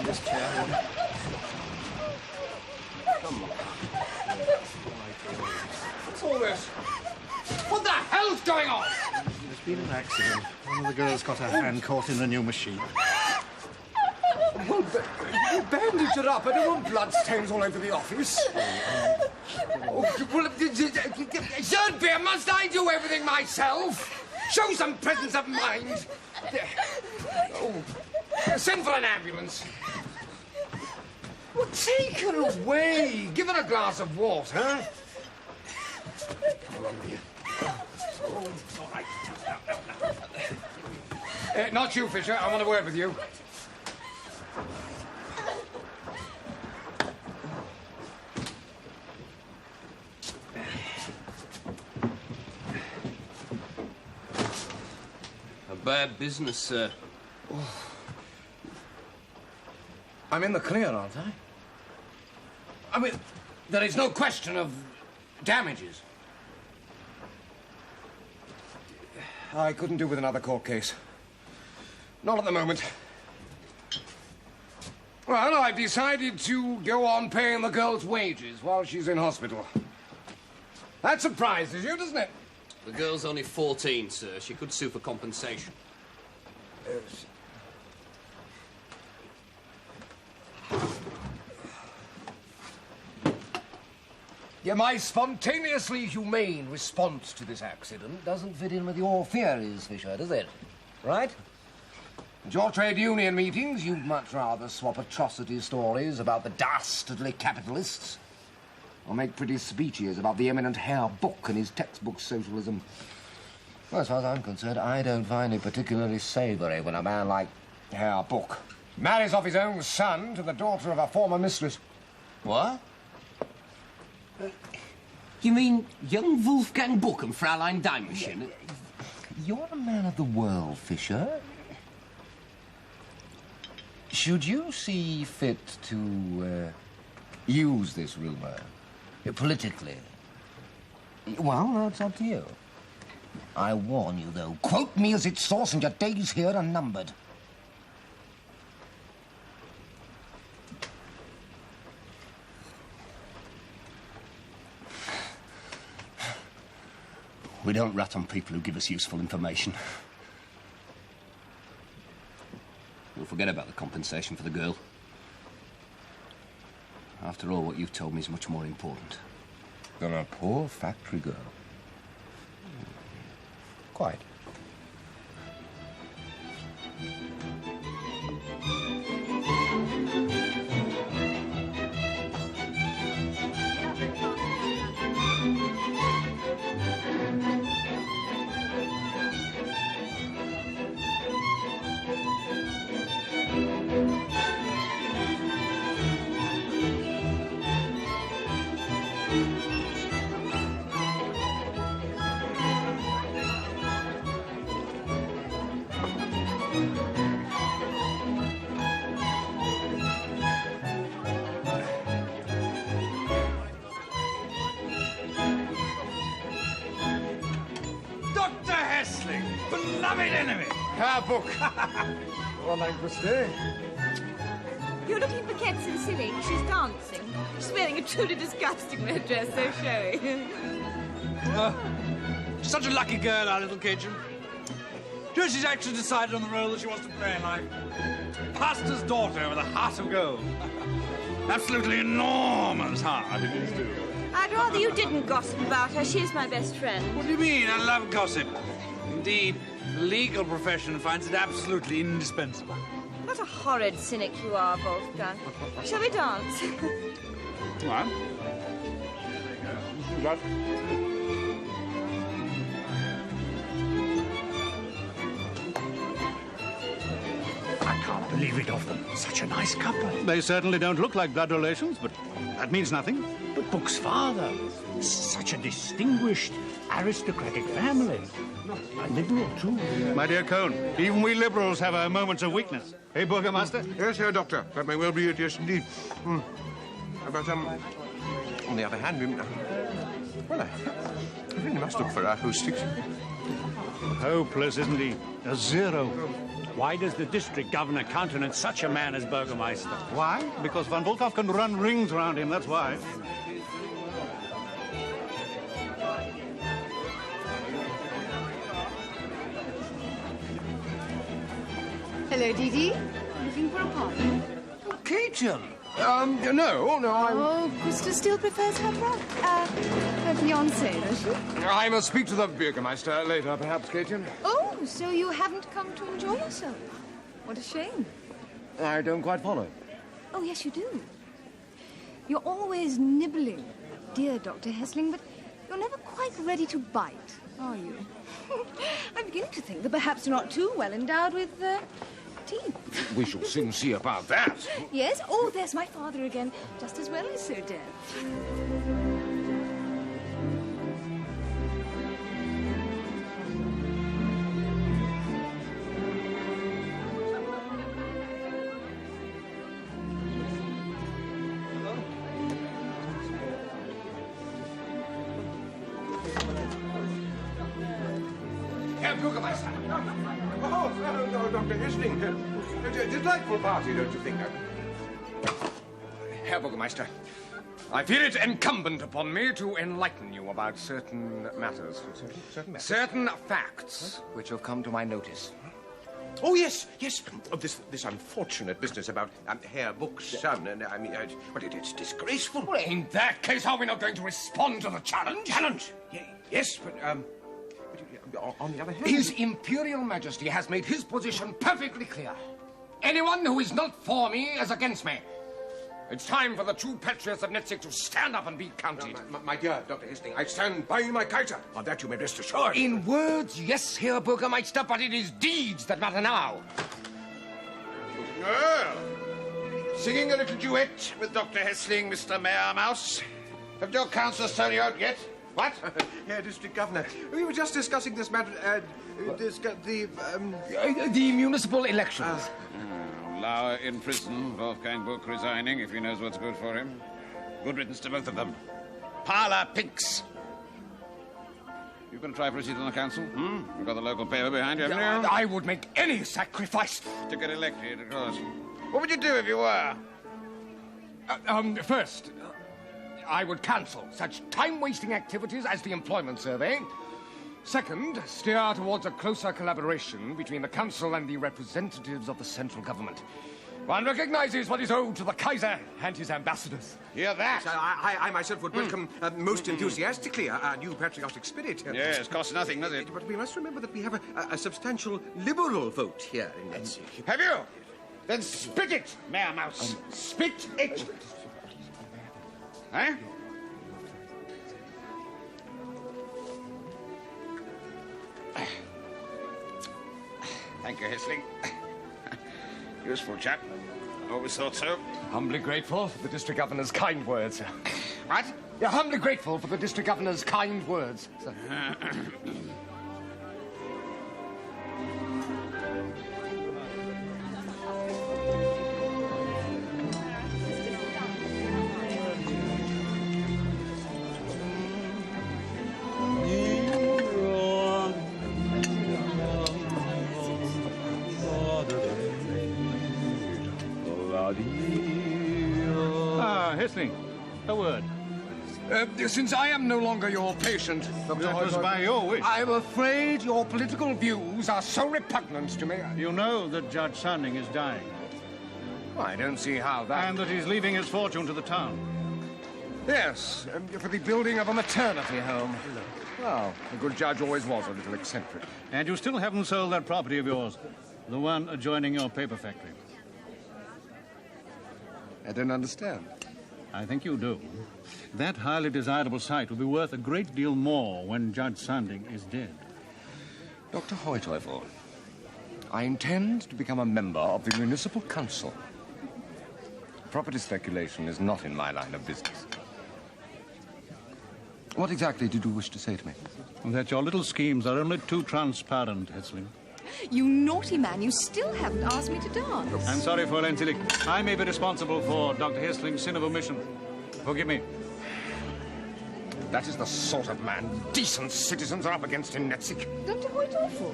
this chair. Come on. What's all this? What the hell's going on? There's been an accident. One of the girls got her hand caught in the new machine. Well, bandage it up. I don't want bloodstains all over the office. Well, Sötbier, must I do everything myself? Show some presence of mind. Oh, send for an ambulance. Well, take her away. Give her a glass of water. Come on, dear. Oh, all right. Not you, Fischer. I want a word with you. A bad business, sir. Oh. I'm in the clear, aren't I? I mean, there is no question of damages. I couldn't do with another court case. Not at the moment. Well, I've decided to go on paying the girl's wages while she's in hospital. That surprises you, doesn't it? The girl's only 14, sir. She could sue for compensation. Yeah, my spontaneously humane response to this accident doesn't fit in with your theories, Fischer, does it? Right? At your trade union meetings, you'd much rather swap atrocity stories about the dastardly capitalists or make pretty speeches about the eminent Herbert and his textbook socialism. Well, as far as I'm concerned, I don't find it particularly savoury when a man like Herbert marries off his own son to the daughter of a former mistress. What? You mean young Wolfgang Buck and Fräulein Daimchen? You're a man of the world, Fischer. Should you see fit to use this rumour politically? Well, that's up to you. I warn you, though, quote me as its source and your days here are numbered. We don't rat on people who give us useful information. We'll forget about the compensation for the girl. After all, what you've told me is much more important. Than a poor factory girl. Quite. Well, I'm Guste. You're looking for Kätchen Zillich. She's dancing. She's wearing a truly disgusting red dress, so showy. Such a lucky girl, our little Kätchen. She's actually decided on the role that she wants to play in life. Pastor's daughter with a heart of gold. Absolutely enormous heart, it is, too. I'd rather you didn't gossip about her. She's my best friend. What do you mean? I love gossip. Indeed, the legal profession finds it absolutely indispensable. What a horrid cynic you are, Wolfgang. Shall we dance? What? What? I can't believe it of them. Such a nice couple. They certainly don't look like blood relations, but that means nothing. But Buck's father, such a distinguished, aristocratic family. Liberal, too. My dear Cohn, even we liberals have our moments of weakness. Hey, Burgermeister? Yes, Herr Doctor. That may well be it, yes, indeed. But, on the other hand, well, I really must look for acoustics. Hopeless, isn't he? A 0. Why does the district governor countenance such a man as Burgermeister? Why? Because von Wulckow can run rings around him, that's why. Hello, Didi. Looking for a partner? Kätchen! No, I'm... Oh, Guste still prefers Herbert. Her fiancée, does she? I must speak to the Burgermeister later, perhaps, Kätchen. Oh, so you haven't come to enjoy yourself? What a shame. I don't quite follow. Oh, yes, you do. You're always nibbling, dear Dr. Hessling, but you're never quite ready to bite, are you? I'm beginning to think that perhaps you're not too well endowed with, teeth. We shall soon see about that. Yes? Oh, there's my father again, just as well as so deaf. Herr Bürgermeister! Oh, no, Dr. Hessling. A delightful party, don't you think? Herr Burgermeister, I feel it incumbent upon me to enlighten you about certain matters. Certain matters? Certain facts which have come to my notice. Oh, yes. Oh, this unfortunate business about Herr Buck's son, and I mean, it's disgraceful. Well, in that case, are we not going to respond to the challenge? Challenge? Yes, but on the other hand... His Imperial Majesty has made his position perfectly clear. Anyone who is not for me is against me. It's time for the true patriots of Netzig to stand up and be counted. My dear Dr. Hessling, I stand by my Kaiser. Of that you may rest assured. In words, yes, Herr Burgermeister, but it is deeds that matter now. Well, singing a little duet with Dr. Hessling, Mr. Mayor Mouse. Have your councillors turned you out yet? What? Herr District Governor, we were just discussing this matter, The municipal elections. Lauer in prison, Wolfgang Buck resigning if he knows what's good for him. Good riddance to both of them. Parlour pinks. You going to try for a seat on the council? You've got the local paper behind you, haven't you? I would make any sacrifice. To get elected, of course. What would you do if you were? First, I would cancel such time-wasting activities as the employment survey. Second, steer towards a closer collaboration between the council and the representatives of the central government. One recognizes what is owed to the Kaiser and his ambassadors. Hear that? I myself would welcome most enthusiastically our new patriotic spirit. Yes, costs nothing, does it? But we must remember that we have a substantial liberal vote here in Netzig. Have you? Then spit it, Mayor Mouse. Spit it. Eh? Thank you, Hessling. Useful chap. Always thought so. Humbly grateful for the district governor's kind words, sir. What? Yeah, humbly grateful for the district governor's kind words, sir. Hessling, a word. Since I am no longer your patient, Dr. That was by your wish. I'm afraid your political views are so repugnant to me. You know that Judge Sanding is dying. I don't see how that... And that he's leaving his fortune to the town. Yes, for the building of a maternity home. Well, the good judge always was a little eccentric. And you still haven't sold that property of yours, the one adjoining your paper factory. I don't understand. I think you do. That highly desirable site will be worth a great deal more when Judge Sanding is dead. Dr. Heuteufel, I intend to become a member of the municipal council. Property speculation is not in my line of business. What exactly did you wish to say to me? That your little schemes are only too transparent, Hessling. You naughty man, you still haven't asked me to dance. I'm sorry, Fräulein Zillich. I may be responsible for Dr. Hessling's sin of omission. Forgive me. That is the sort of man decent citizens are up against in Netzig. Dr. Heuteufel?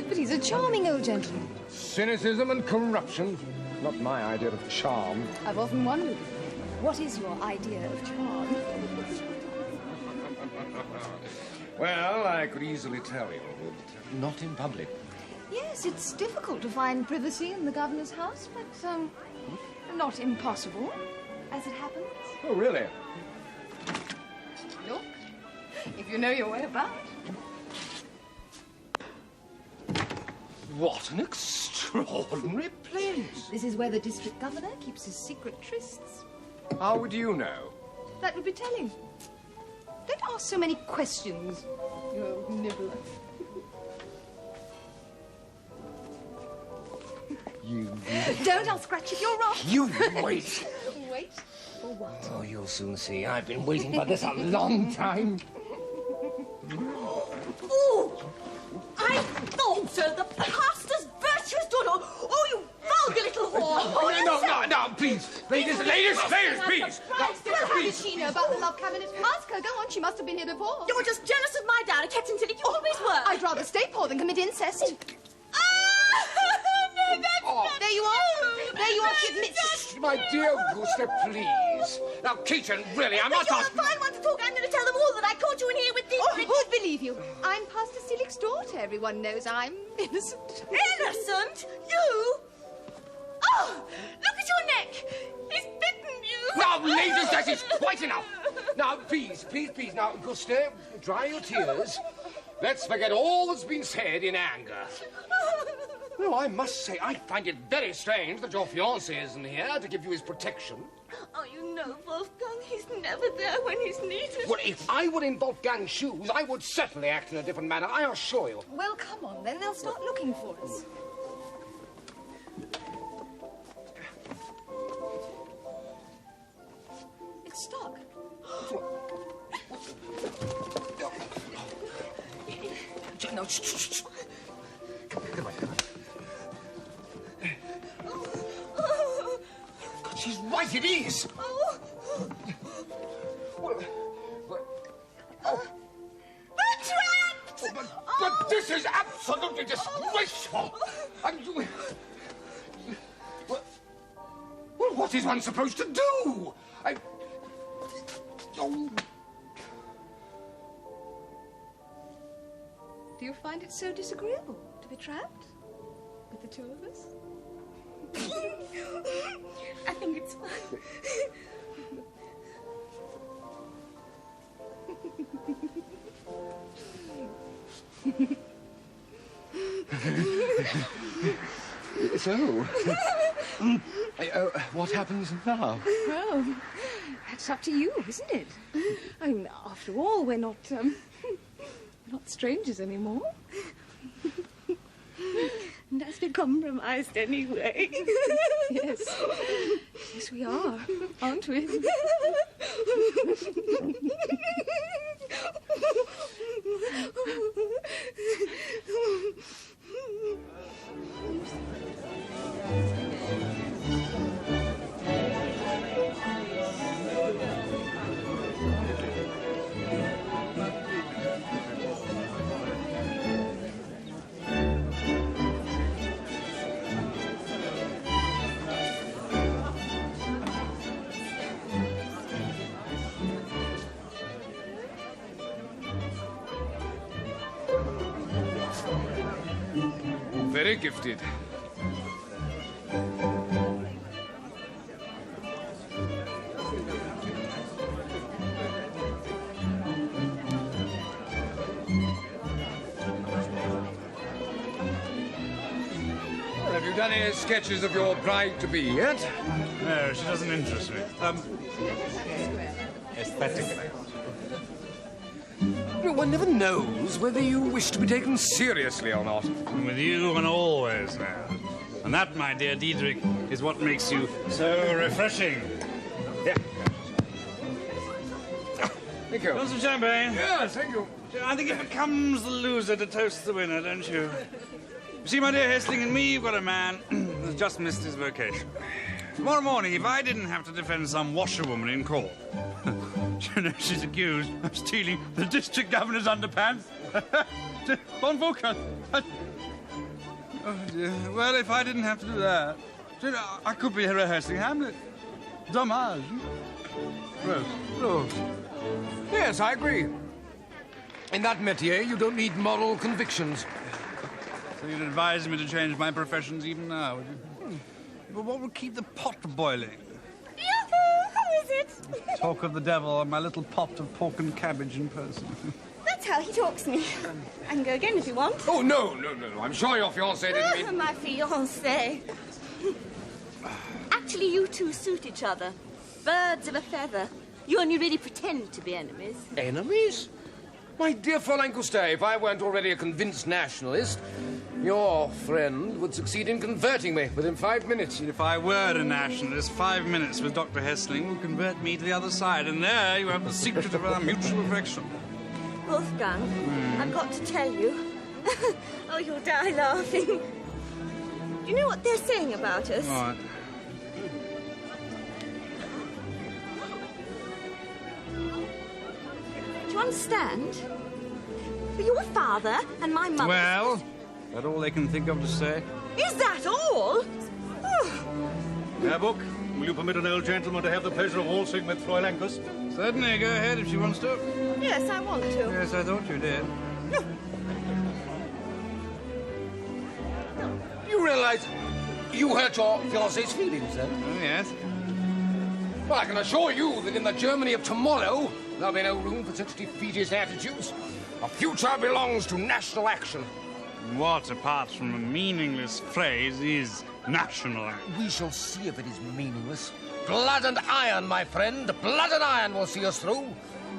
But he's a charming old gentleman. Cynicism and corruption. Not my idea of charm. I've often wondered, what is your idea of charm? Well, I could easily tell you, but not in public. Yes, it's difficult to find privacy in the governor's house, but, not impossible, as it happens. Oh, really? Look, if you know your way about. What an extraordinary place. This is where the district governor keeps his secret trysts. How would you know? That would be telling. Don't ask so many questions, you old nibbler. You... Don't, I'll scratch if you're wrong. You wait. Wait? For what? Oh, you'll soon see. I've been waiting for this a long time. Oh! I thought so! The pastor's virtuous daughter! Oh, you vulgar little whore! Oh, no, please. Ladies, please. Well, how did she know about the love cabinet? Ask her. Go on, she must have been here before. You're just jealous of my dad, Kätchen, Zillich. You always were. I'd rather stay poor than commit incest. No, that's not There you are. There you are, she admits. My dear Guste, please. Now, Kätchen, really, I must ask... You're a fine one to talk. I'm going to tell them all that I caught you in here with Diederich. Oh, who'd believe you? I'm Pastor Zillich's daughter. Everyone knows I'm innocent. Innocent? You? Oh, look at your neck. He's bitten you. Now, ladies, that is quite enough. Now, please. Now, Guste, dry your tears. Let's forget all that's been said in anger. No, I must say, I find it very strange that your fiancé isn't here to give you his protection. Oh, you know, Wolfgang, he's never there when he's needed. Well, if I were in Wolfgang's shoes, I would certainly act in a different manner, I assure you. Well, come on, then. They'll start looking for us. It's stuck. No, shh. Come on. God, she's right, it is. But this is absolutely disgraceful. Well, what is one supposed to do? Do you find it so disagreeable to be trapped with the two of us? I think it's fun. So, what happens now? Well, that's up to you, isn't it? I mean, after all, we're not strangers anymore. And as we're compromised anyway. Yes. Yes, we are, aren't we? Very gifted. Have you done any sketches of your bride-to-be yet? No, she doesn't interest me. Aesthetically. One never knows whether you wish to be taken seriously or not. And with you, one always knows. And that, my dear Diederich, is what makes you so refreshing. Yeah. Thank you. Want some champagne? Yes, thank you. I think it becomes the loser to toast the winner, don't you? You see, my dear Hessling, and me, you've got a man who's just missed his vocation. Tomorrow morning, if I didn't have to defend some washerwoman in court, You know, she's accused of stealing the district governor's underpants. Von Wulckow. Oh, dear. Well, if I didn't have to do that, I could be rehearsing Hamlet. Dommage. Rose. Yes, I agree. In that métier, you don't need moral convictions. So you'd advise me to change my professions even now, would you? But what would keep the pot boiling? Yoo-hoo! How is it? Talk of the devil and my little pot of pork and cabbage in person. That's how he talks to me. I can go again if you want. Oh, no. I'm sure your fiancé didn't mean... My fiancé. Actually, you two suit each other. Birds of a feather. You only really pretend to be enemies. Enemies? My dear Fräulein Guste, if I weren't already a convinced nationalist, your friend would succeed in converting me within 5 minutes. If I were a nationalist, 5 minutes with Dr. Hessling would convert me to the other side, and there you have the secret of our mutual affection. Wolfgang, I've got to tell you. Oh, you'll die laughing. Do you know what they're saying about us? What? Do you understand? For your father and my mother... Well, is that all they can think of to say? Is that all? Oh. Herbert, will you permit an old gentleman to have the pleasure of waltzing with Fräulein Guste? Certainly, go ahead if she wants to. Yes, I want to. Yes, I thought you did. You realize you hurt your fiancé's feelings, then? Oh, yes. Well, I can assure you that in the Germany of tomorrow, there'll be no room for such defeatist attitudes. Our future belongs to national action. What, apart from a meaningless phrase, is national action? We shall see if it is meaningless. Blood and iron, my friend. Blood and iron will see us through.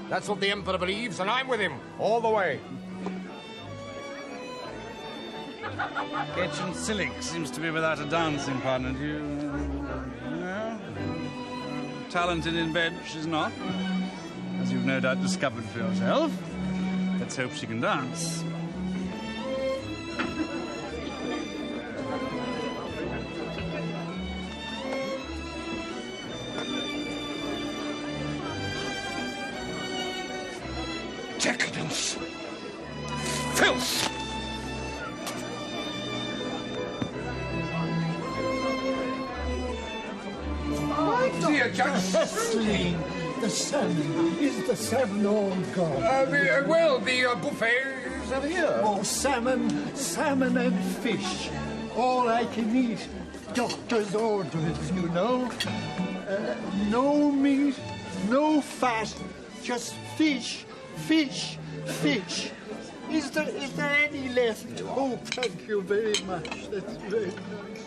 That's what the Emperor believes, and I'm with him all the way. Kätchen Zillich seems to be without a dancing partner. Do you... no? Talented in bed, she's not. As you've no doubt discovered for yourself. Let's hope she can dance. Decadence! Filth! My dear Judge Hessling, the salmon. Is the salmon all gone? The buffet is over here. Oh, salmon and fish. All I can eat. Doctor's orders, you know. No meat, no fat, just fish. Is there any left? Oh, thank you very much. That's very nice.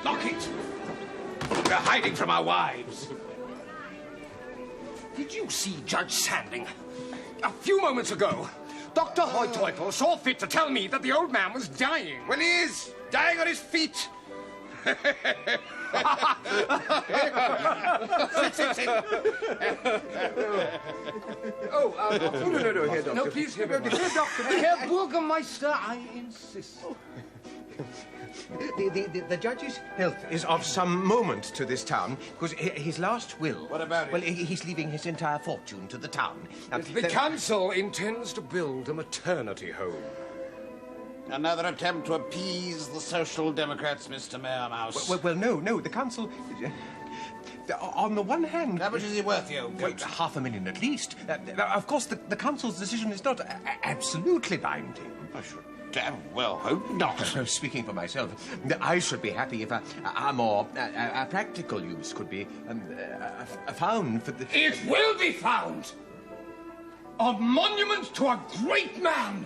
Lock it! We're hiding from our wives. Did you see Judge Sandling? A few moments ago, Dr. Heuteufel saw fit to tell me that the old man was dying. Well, he is. Dying on his feet. Sit. No, here, Doctor. No, please, here, Doctor. Herr Burgermeister, I insist. The judge's health is of some moment to this town, because his last will... What about it? Well, he's leaving his entire fortune to the town. The council intends to build a maternity home. Another attempt to appease the Social Democrats, Mr. Mayor Mouse. Well, no, the council... on the one hand... How much is he worth, you old goat? $500,000 at least. Of course, the council's decision is not absolutely binding. I should damn well hope not. Speaking for myself, I should be happy if a more practical use could be found for the... It will be found! A monument to a great man!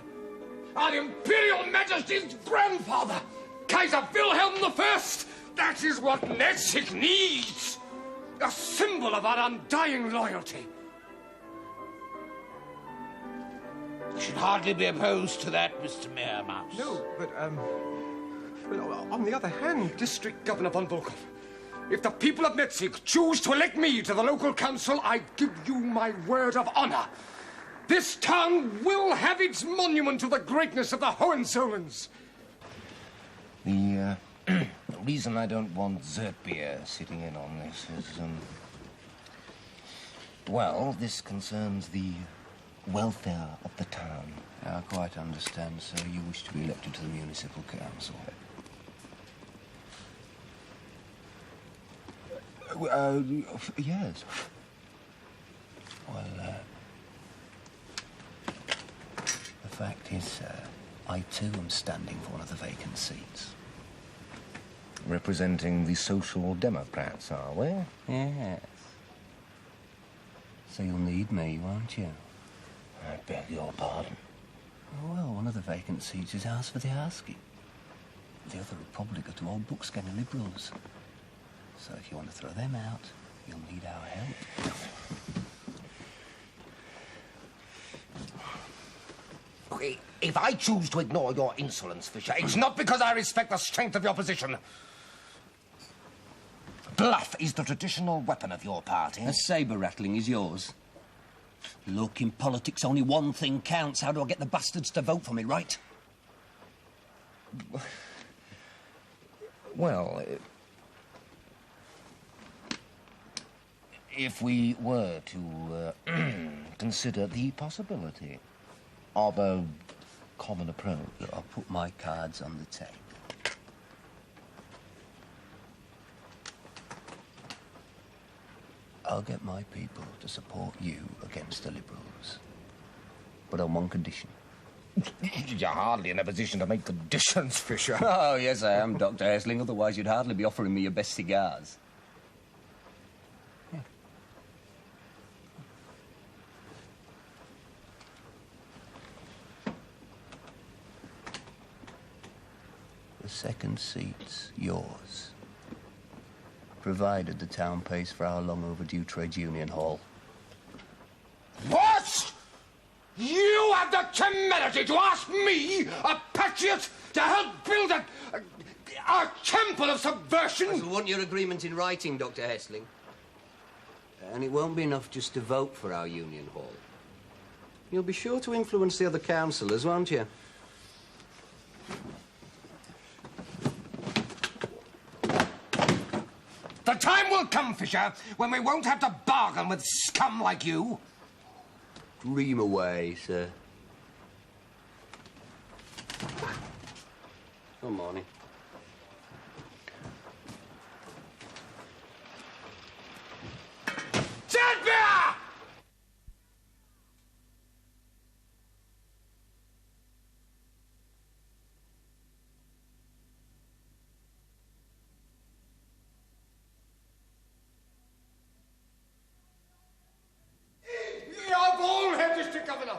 Our Imperial Majesty's grandfather, Kaiser Wilhelm I! That is what Netzig needs! A symbol of our undying loyalty. You should hardly be opposed to that, Mr. Mayor Mouse. No, but, well, on the other hand... District Governor von Wulckow, if the people of Netzig choose to elect me to the local council, I give you my word of honor. This town will have its monument to the greatness of the Hohenzollerns. The reason I don't want Sötbier sitting in on this is, well, this concerns the welfare of the town. I quite understand, sir. You wish to be elected to the municipal council. Yes. Well, the fact is, sir, I too am standing for one of the vacant seats. Representing the Social Democrats, are we? Yes. So you'll need me, won't you? I beg your pardon. Oh, well, one of the vacant seats is ours for the asking. The other will probably go to old books-scanning Liberals. So if you want to throw them out, you'll need our help. If I choose to ignore your insolence, Fischer, it's not because I respect the strength of your position. Bluff is the traditional weapon of your party. A sabre-rattling is yours. Look, in politics, only one thing counts. How do I get the bastards to vote for me, right? Well, if we were to consider the possibility of a common approach. Look, I'll put my cards on the table. I'll get my people to support you against the Liberals. But on one condition. You're hardly in a position to make conditions, Fischer. Oh, yes, I am, Dr. Hessling. Otherwise, you'd hardly be offering me your best cigars. Yeah. The second seat's yours. Provided the town pays for our long overdue trade union hall. What? You have the temerity to ask me, a patriot, to help build a temple of subversion? I want your agreement in writing, Dr. Hessling. And it won't be enough just to vote for our union hall. You'll be sure to influence the other councillors, won't you? The time will come, Fischer, when we won't have to bargain with scum like you. Dream away, sir. Good morning. Sötbier! Jawohl, Herr District Governor.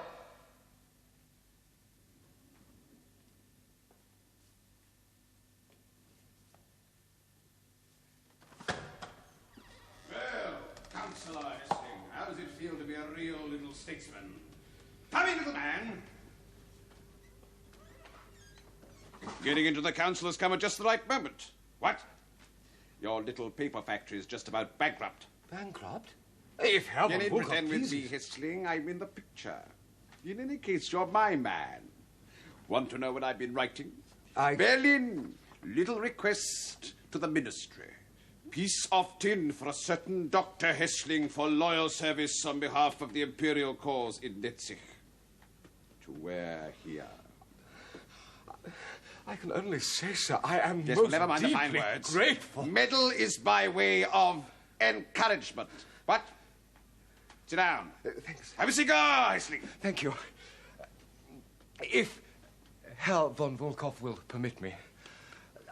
Well, Councillor Hessling, how does it feel to be a real little statesman? Come in, little man. Getting into the council has come at just the right moment. What? Your little paper factory is just about bankrupt. Bankrupt? If Herbert You need Wulckow pretend with me, pleases. Hessling. I'm in the picture. In any case, you're my man. Want to know what I've been writing? Berlin. Little request to the ministry. Piece of tin for a certain Dr. Hessling for loyal service on behalf of the imperial cause in Leipzig. To wear here. I can only say, sir, I am Yes, most never mind the fine deeply words. grateful. Medal is by way of encouragement. What? Sit down. Thanks. Have a cigar, Hessling. Thank you. If Herr von Wulckow will permit me,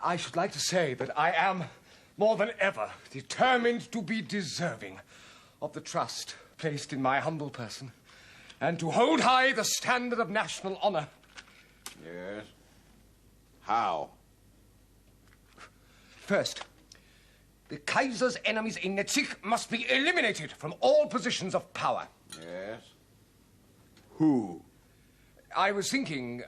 I should like to say that I am more than ever determined to be deserving of the trust placed in my humble person and to hold high the standard of national honor. Yes. How? First, the Kaiser's enemies in Leipzig must be eliminated from all positions of power. Yes. Who? I was thinking,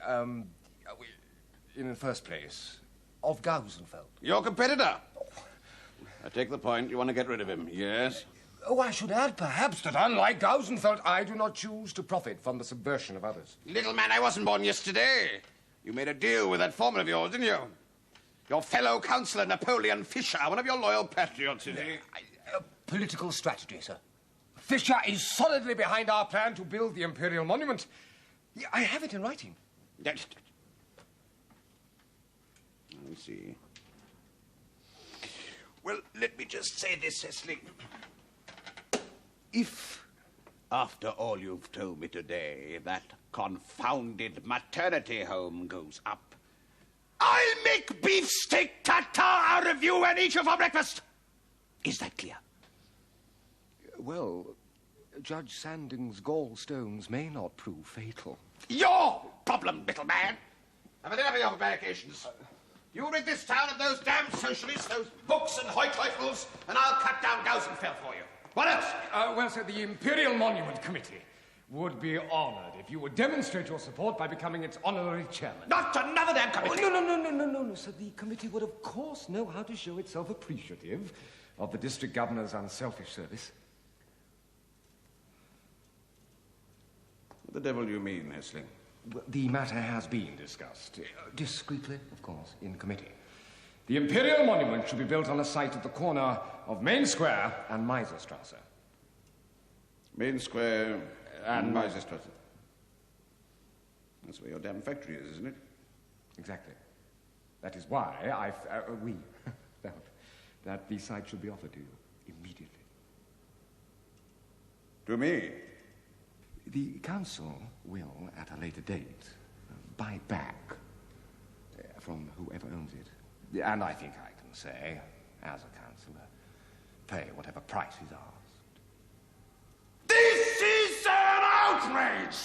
in the first place, of Gausenfeld. Your competitor. I take the point. You want to get rid of him, yes? Oh, I should add, perhaps, that unlike Gausenfeld, I do not choose to profit from the subversion of others. Little man, I wasn't born yesterday. You made a deal with that foreman of yours, didn't you? Your fellow councillor, Napoleon Fischer, one of your loyal patriots, is he? Political strategy, sir. Fischer is solidly behind our plan to build the Imperial Monument. I have it in writing. I see. Well, let me just say this, Hessling. If, after all you've told me today, that confounded maternity home goes up, I'll make beefsteak tartare out of you and eat you for breakfast. Is that clear? Well, Judge Sanding's gallstones may not prove fatal. Your problem, little man. I've had enough of your prevarications. You rid this town of those damn socialists, those books and Heuteufels, and I'll cut down Gausenfeld for you. What else? Well, sir, the Imperial Monument Committee would be honoured if you would demonstrate your support by becoming its honorary chairman. Not another damn committee! Oh, no, sir. The committee would, of course, know how to show itself appreciative of the district governor's unselfish service. What the devil do you mean, Hessling? The matter has been discussed, discreetly, of course, in committee. The Imperial Monument should be built on a site at the corner of Main Square and Meiserstrasse. Main Square and Meiserstrasse. That's where your damn factory is, isn't it? Exactly. That is why we felt that the site should be offered to you immediately. To me? The council will, at a later date, buy it back from whoever owns it. And I think I can say, as a councillor, pay whatever price is asked. This is an outrage!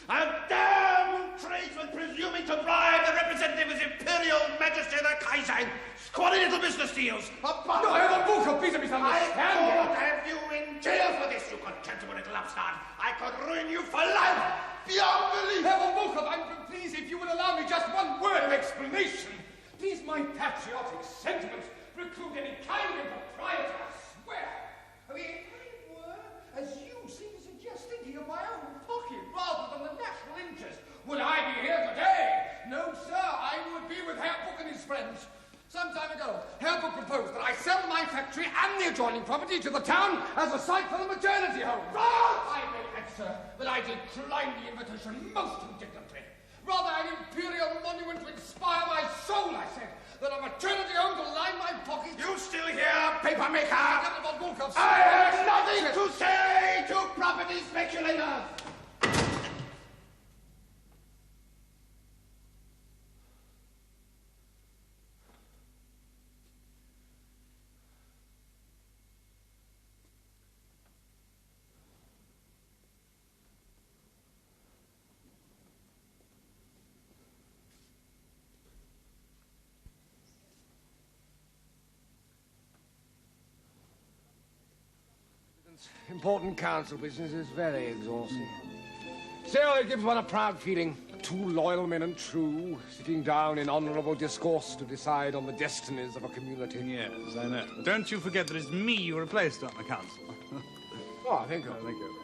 A damn tradesman presuming to bribe the representative of His Imperial Majesty the Kaiser, squatty little business deals. No, Herr Wulckow, please misunderstand. I could have you in jail for this, you contemptible little upstart. I could ruin you for life, beyond belief. Herr Wulckow, please, if you would allow me just one word of explanation. Please, my patriotic sentiments preclude any kind of propriety, I swear. I mean, if it were, as you seem to suggest, thinking of my own pocket rather than the national interest, would I be here today? No, sir, I would be with Herbert and his friends. Some time ago, Herbert proposed that I sell my factory and the adjoining property to the town as a site for the maternity home. I may add, sir, that I declined the invitation most indignantly. Rather an imperial monument to inspire my soul, I said, than a maternity home to line my pockets. You still here, papermaker? I have nothing to say to property speculators. Important council business is very exhausting. Still, it gives one a proud feeling. Two loyal men and true, sitting down in honourable discourse to decide on the destinies of a community. Yes, I know. Don't you forget that it's me you replaced on the council. Oh, thank you. Thank you.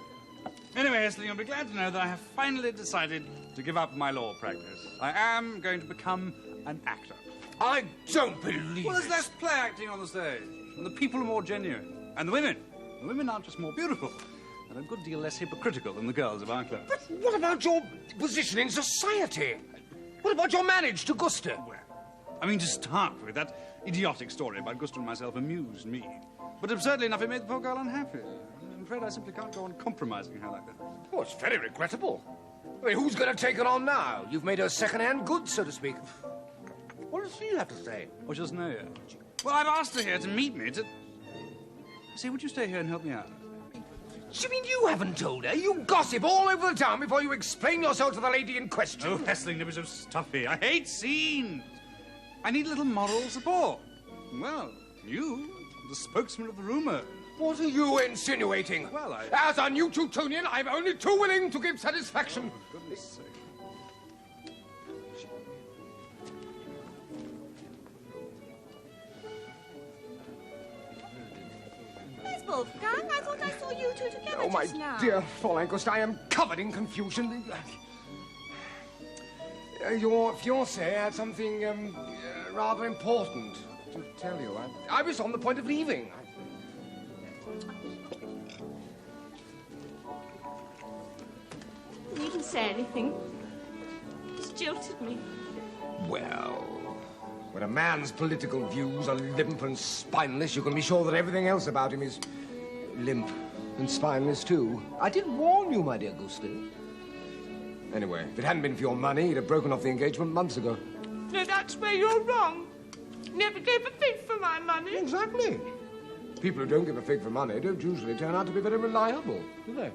Anyway, Hessling, you'll be glad to know that I have finally decided to give up my law practice. I am going to become an actor. I don't believe Well, there's it. less play acting on the stage, and the people are more genuine. And the women. The women aren't just more beautiful, they're a good deal less hypocritical than the girls of our club. But what about your position in society? What about your marriage to Guste? Well, I mean, to start with, that idiotic story about Guste and myself amused me. But absurdly enough, it made the poor girl unhappy. I'm afraid I simply can't go on compromising her like that. Oh, it's very regrettable. I mean, who's going to take it on now? You've made her second-hand goods, so to speak. What does she have to say? Oh, she doesn't know yet. Well, I've asked her here to meet me to... Say, would you stay here and help me out? You mean you haven't told her? You gossip all over the town before you explain yourself to the lady in question. Oh, Hessling, never so stuffy. I hate scenes. I need a little moral support. Well, you, the spokesman of the rumour. What are you insinuating? Well, As a new Teutonian, I'm only too willing to give satisfaction. Oh, for goodness sake. Wolfgang, I thought I saw you two together Oh, my just now. dear Fräulein Guste, I am covered in confusion. Your fiancé had something rather important to tell you. I was on the point of leaving. You didn't say anything. Just jilted me. Well, when a man's political views are limp and spineless, you can be sure that everything else about him is limp and spineless, too. I did warn you, my dear Guste. Anyway, if it hadn't been for your money, he'd have broken off the engagement months ago. No, that's where you're wrong. Never gave a fig for my money. Exactly. People who don't give a fig for money don't usually turn out to be very reliable, do they?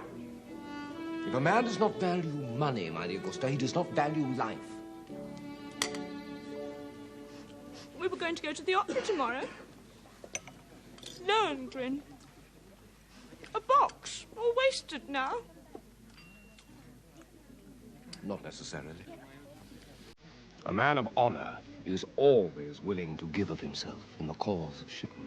If a man does not value money, my dear Guste, he does not value life. We were going to go to the opera tomorrow. Lohengrin. A box, all wasted now. Not necessarily. A man of honor is always willing to give of himself in the cause of chivalry.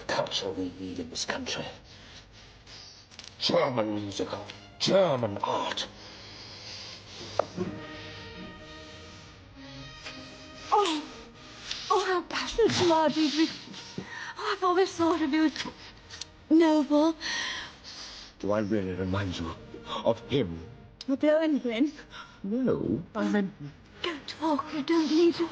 Culture we need in this country. German music, German art. Oh, how passionate you are, Diederich. Oh, I've always thought of you as noble. Do I really remind you of him? Of Lohengrin? No, I meant... Don't talk, you don't need to.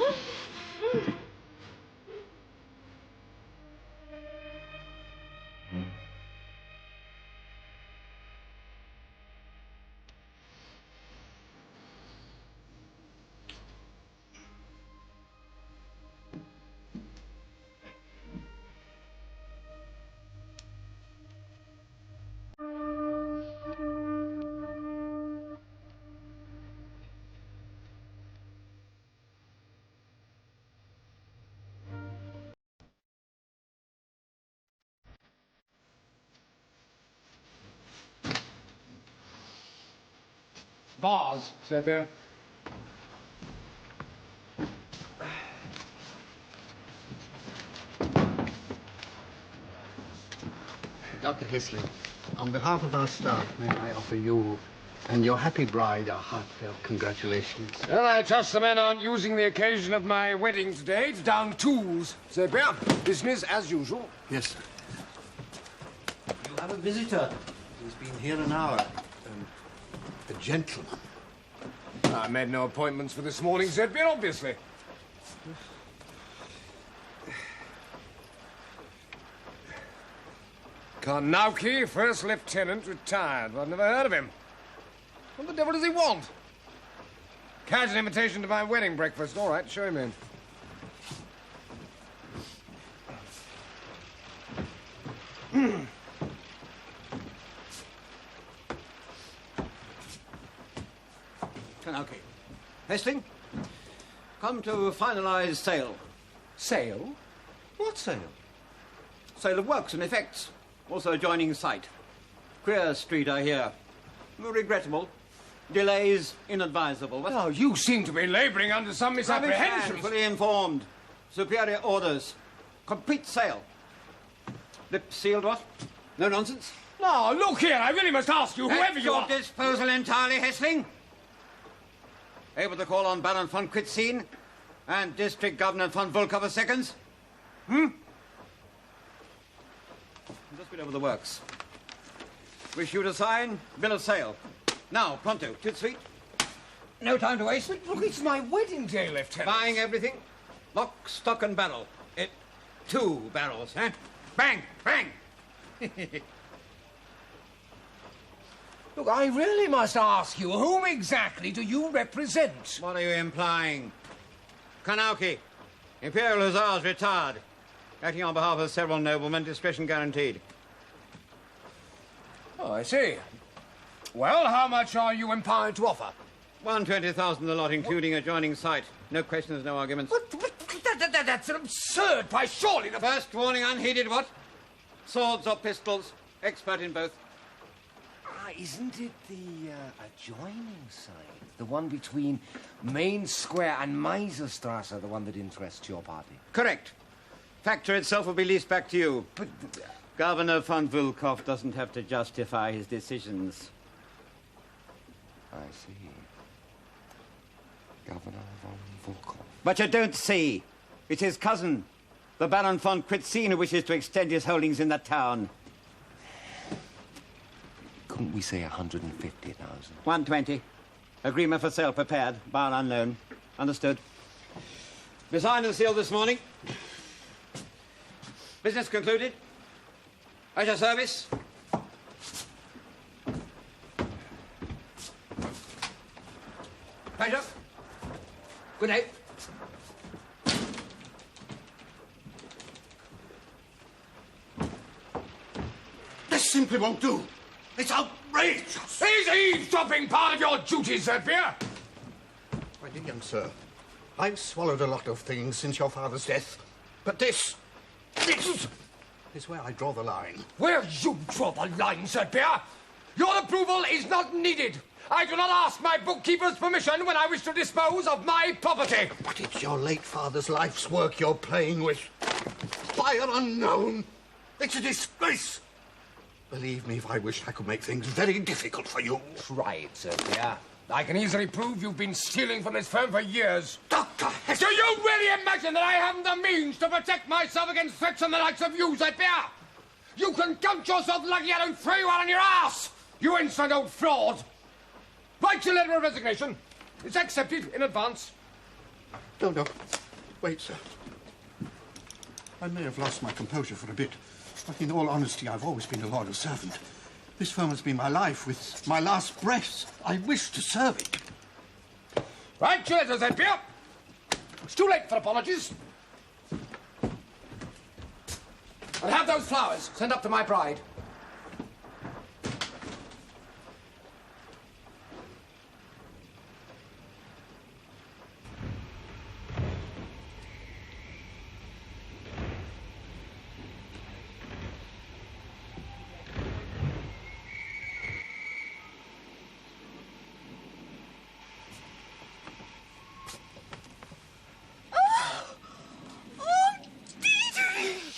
Vase, Sötbier. Dr. Hessling, on behalf of our staff, may I offer you and your happy bride our heartfelt congratulations. Well, I trust the men aren't using the occasion of my wedding today to down tools, Sötbier. Business as usual. Yes, sir. You have a visitor. He's been here an hour. A gentleman. I made no appointments for this morning, Sötbier, obviously. Karnauke, first lieutenant, retired. Well, I've never heard of him. What the devil does he want? Catch an invitation to my wedding breakfast. All right, show him in. Okay. Hessling, come to finalise sale. Sale? What sale? Sale of works and effects. Also adjoining site. Queer street, I hear. Regrettable. Delays inadvisable. What? Oh, you seem to be labouring under some misapprehensions. Fully informed. Superior orders. Complete sale. Lip sealed, what? No nonsense? No, look here, I really must ask you, whoever you are... At your disposal entirely, Hessling. Able to call on Baron von Quitzin and District Governor von Wulckow for seconds? Just been over the works. Wish you to sign bill of sale. Now, pronto, tout suite. No time to waste. But look, it's my wedding day, Lieutenant. Buying everything. Lock, stock, and barrel. 2 barrels, eh? Bang, bang. Look, I really must ask you, whom exactly do you represent? What are you implying? Karnauke, Imperial Hussars retired. Acting on behalf of several noblemen, discretion guaranteed. Oh, I see. Well, how much are you empowered to offer? 120,000 a lot, including adjoining site. No questions, no arguments. But That's an absurd price, surely. The first warning unheeded, what? Swords or pistols, expert in both. Isn't it the adjoining side? The one between Main Square and Meiserstrasse, the one that interests your party? Correct. Factor itself will be leased back to you. But Governor von Wulckow doesn't have to justify his decisions. I see. Governor von Wulckow. But you don't see. It's his cousin, the Baron von Kritzin, who wishes to extend his holdings in the town. Couldn't we say 150,000? 120. Agreement for sale prepared, bar unknown. Understood. Be signed and sealed this morning. Business concluded. At your service. Pleasure. Good day. This simply won't do. It's outrageous. Is eavesdropping part of your duties, Sötbier? My dear young sir, I've swallowed a lot of things since your father's death, but this is where I draw the line. Where you draw the line, Sötbier? Your approval is not needed. I do not ask my bookkeeper's permission when I wish to dispose of my property. But it's your late father's life's work you're playing with. Buyer unknown. It's a disgrace. Believe me, if I wished, I could make things very difficult for you. Try it, Sötbier. I can easily prove you've been stealing from this firm for years. Dr. Hessling! Do you really imagine that I haven't the means to protect myself against threats from the likes of you, Sötbier? You can count yourself lucky I don't throw you out on your ass, you insolent old fraud. Write your letter of resignation. It's accepted in advance. No. Wait, sir. I may have lost my composure for a bit, but in all honesty, I've always been a loyal servant. This firm has been my life. With my last breath, I wish to serve it. Write your letter, Sötbier. It's too late for apologies. And have those flowers sent up to my bride.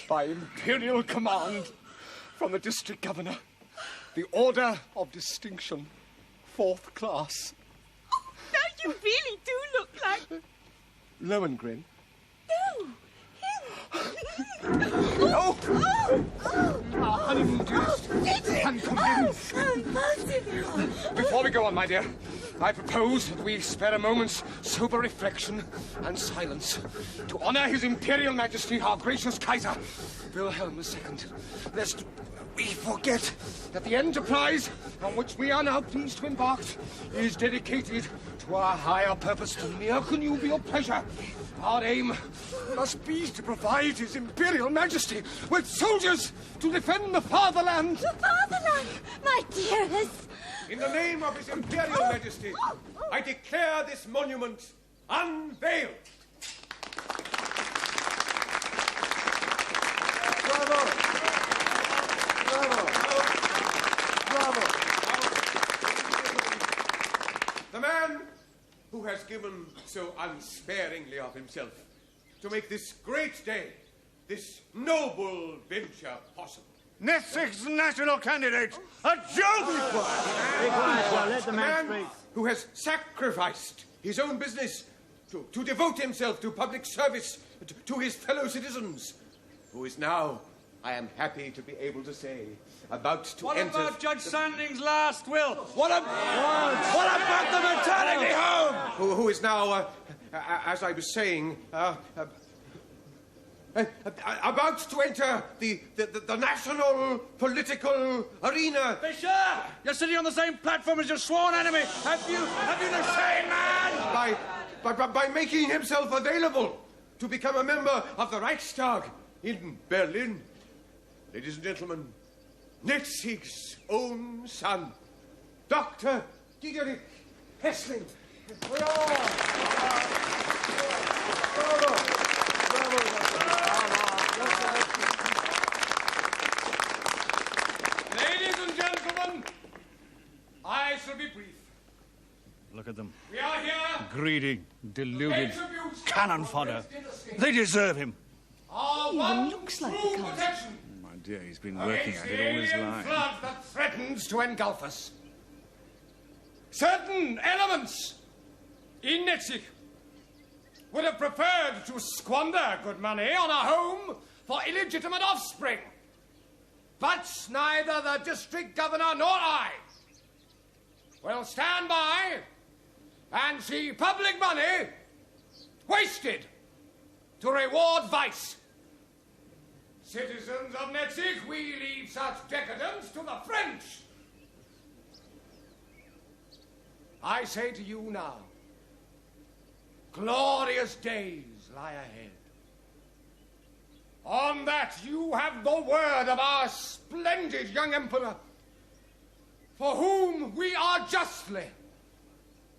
By imperial command from the district governor, the Order of Distinction, 4th class. Oh, now you really do look like... Lohengrin. No, him! Our honeymoon guest. I'm convinced. Before we go on, my dear, I propose that we spare a moment's sober reflection and silence to honor His Imperial Majesty, our gracious Kaiser, Wilhelm II, lest we forget that the enterprise on which we are now pleased to embark is dedicated to our higher purpose than mere connubial pleasure. Our aim must be to provide His Imperial Majesty with soldiers to defend the fatherland. The fatherland, my dearest. In the name of His Imperial Majesty, I declare this monument unveiled. Bravo! The man who has given so unsparingly of himself to make this great day, this noble venture possible. Essex national candidate, a joke! Let the man speak. Who has sacrificed his own business to devote himself to public service to his fellow citizens, who is now, I am happy to be able to say, about to enter... What about Judge Sanding's last will? What about the maternity home? Who is now, as I was saying, about to enter the national political arena. Fischer! You're sitting on the same platform as your sworn enemy. Have you the same man? By making himself available to become a member of the Reichstag in Berlin. Ladies and gentlemen, Netzig's own son, Dr. Diederich Hessling. Ladies and gentlemen, I shall be brief. Look at them. We are here. Greedy, deluded, Attributes cannon fodder. They deserve him. Our He one even looks like true the kind. protection My dear, he's been working against at the it all his alien life. flood that threatens to engulf us. Certain elements in Netzig would have preferred to squander good money on a home for illegitimate offspring. But neither the district governor nor I will stand by and see public money wasted to reward vice. Citizens of Netzig, we leave such decadence to the French. I say to you now, glorious days lie ahead. On that you have the word of our splendid young emperor, for whom we are justly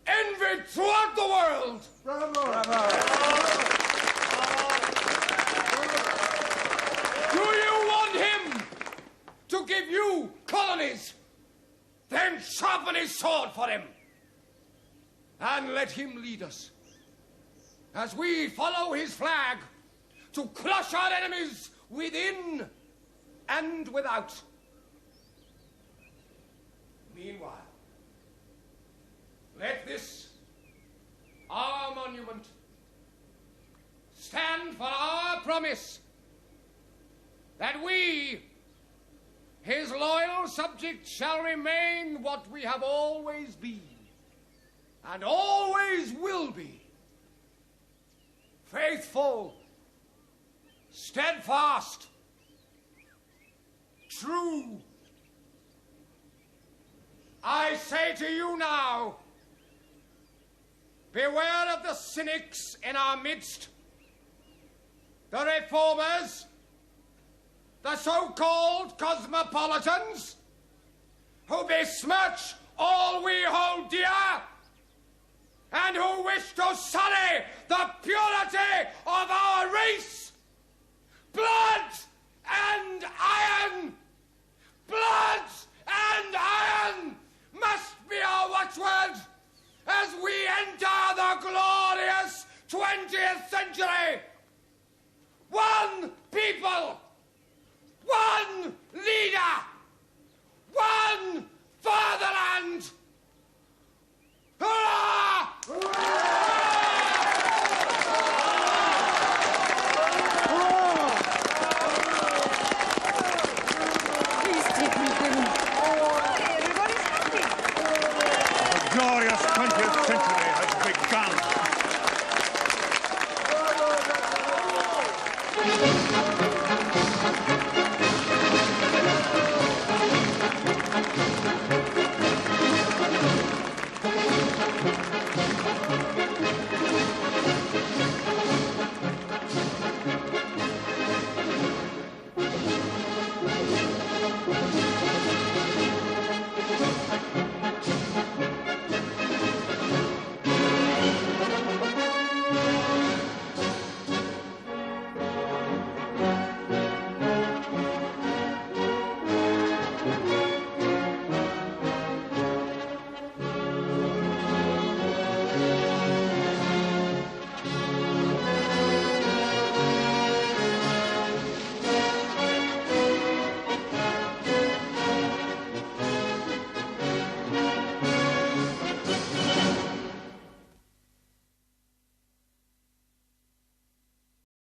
envied throughout the world. Bravo! Bravo! Do you want him to give you colonies? Then sharpen his sword for him, and let him lead us, as we follow his flag, to crush our enemies within and without. Meanwhile, let this, our monument, stand for our promise that we, his loyal subjects, shall remain what we have always been and always will be: faithful, steadfast, true. I say to you now, beware of the cynics in our midst, the reformers, the so-called cosmopolitans, who besmirch all we hold dear, and who wish to sully the purity of our race. Blood and iron! Blood and iron must be our watchword as we enter the glorious 20th century. One people, one leader, one fatherland. Hurrah! Please take me home. Oh, everybody's happy. The glorious 20th century has begun.